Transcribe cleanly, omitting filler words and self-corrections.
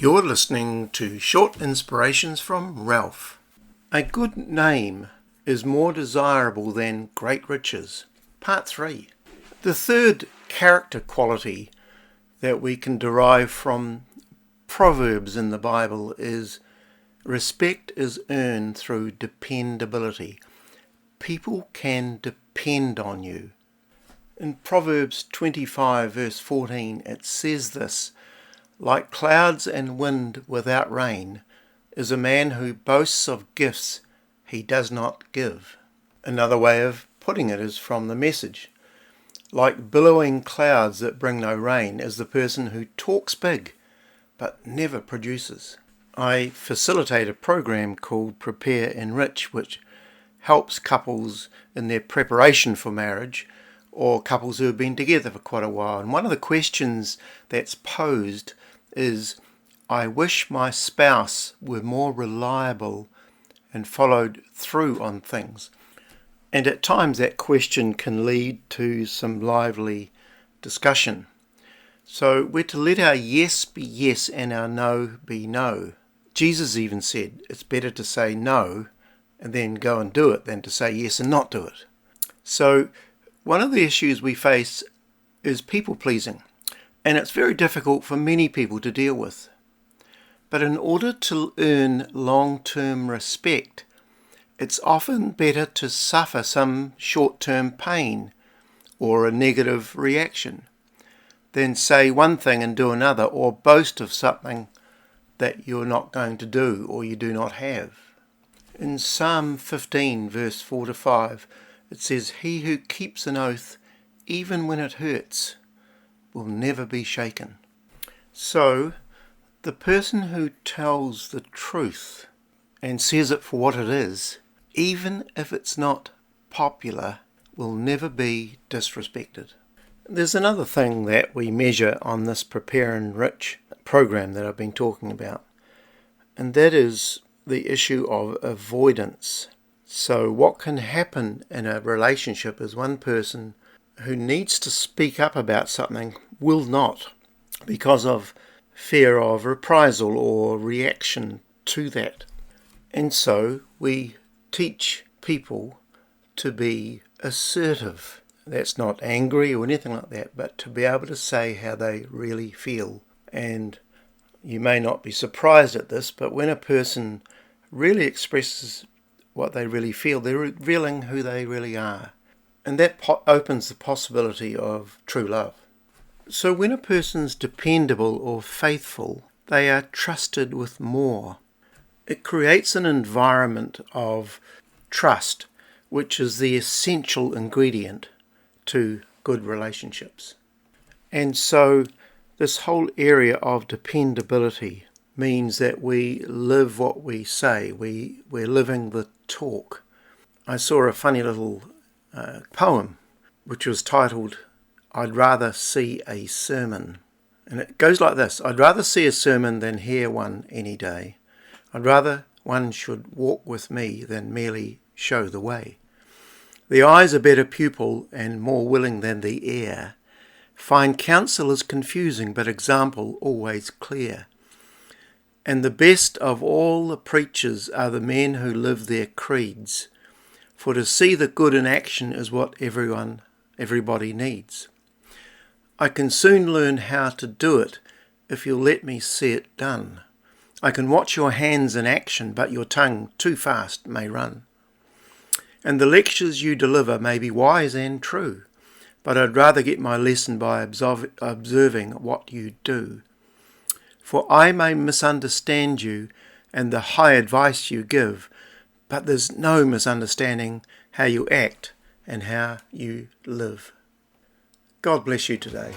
You're listening to Short Inspirations from Ralph. A good name is more desirable than great riches. Part 3. The third character quality that we can derive from Proverbs in the Bible is respect is earned through dependability. People can depend on you. In Proverbs 25 verse 14 it says this: like clouds and wind without rain is a man who boasts of gifts he does not give. Another way of putting it is from the Message. Like billowing clouds that bring no rain is the person who talks big but never produces. I facilitate a program called Prepare Enrich, which helps couples in their preparation for marriage or couples who have been together for quite a while. And one of the questions that's posed is, I wish my spouse were more reliable and followed through on things. And at times that question can lead to some lively discussion. So we're to let our yes be yes and our no be no. Jesus even said it's better to say no and then go and do it than to say yes and not do it. So one of the issues we face is people pleasing. And it's very difficult for many people to deal with. But in order to earn long-term respect, it's often better to suffer some short-term pain or a negative reaction than say one thing and do another, or boast of something that you're not going to do or you do not have. In Psalm 15 verse 4 to 5, it says, he who keeps an oath even when it hurts will never be shaken. So, the person who tells the truth and says it for what it is, even if it's not popular, will never be disrespected. There's another thing that we measure on this Prepare Enrich program that I've been talking about, and that is the issue of avoidance. So what can happen in a relationship is one person who needs to speak up about something will not, because of fear of reprisal or reaction to that. And so we teach people to be assertive. That's not angry or anything like that, but to be able to say how they really feel. And you may not be surprised at this, but when a person really expresses what they really feel, they're revealing who they really are. And that opens the possibility of true love. So when a person's dependable or faithful, they are trusted with more. It creates an environment of trust, which is the essential ingredient to good relationships. And so this whole area of dependability means that we live what we say. We're living the talk. I saw a funny little poem which was titled, I'd rather see a sermon. And it goes like this: I'd rather see a sermon than hear one any day. I'd rather one should walk with me than merely show the way. The eye's a better pupil and more willing than the ear. Fine counsel is confusing, but example always clear. And the best of all the preachers are the men who live their creeds. For to see the good in action is what everybody needs. I can soon learn how to do it if you'll let me see it done. I can watch your hands in action, but your tongue too fast may run. And the lectures you deliver may be wise and true, but I'd rather get my lesson by observing what you do. For I may misunderstand you and the high advice you give, but there's no misunderstanding how you act and how you live. God bless you today.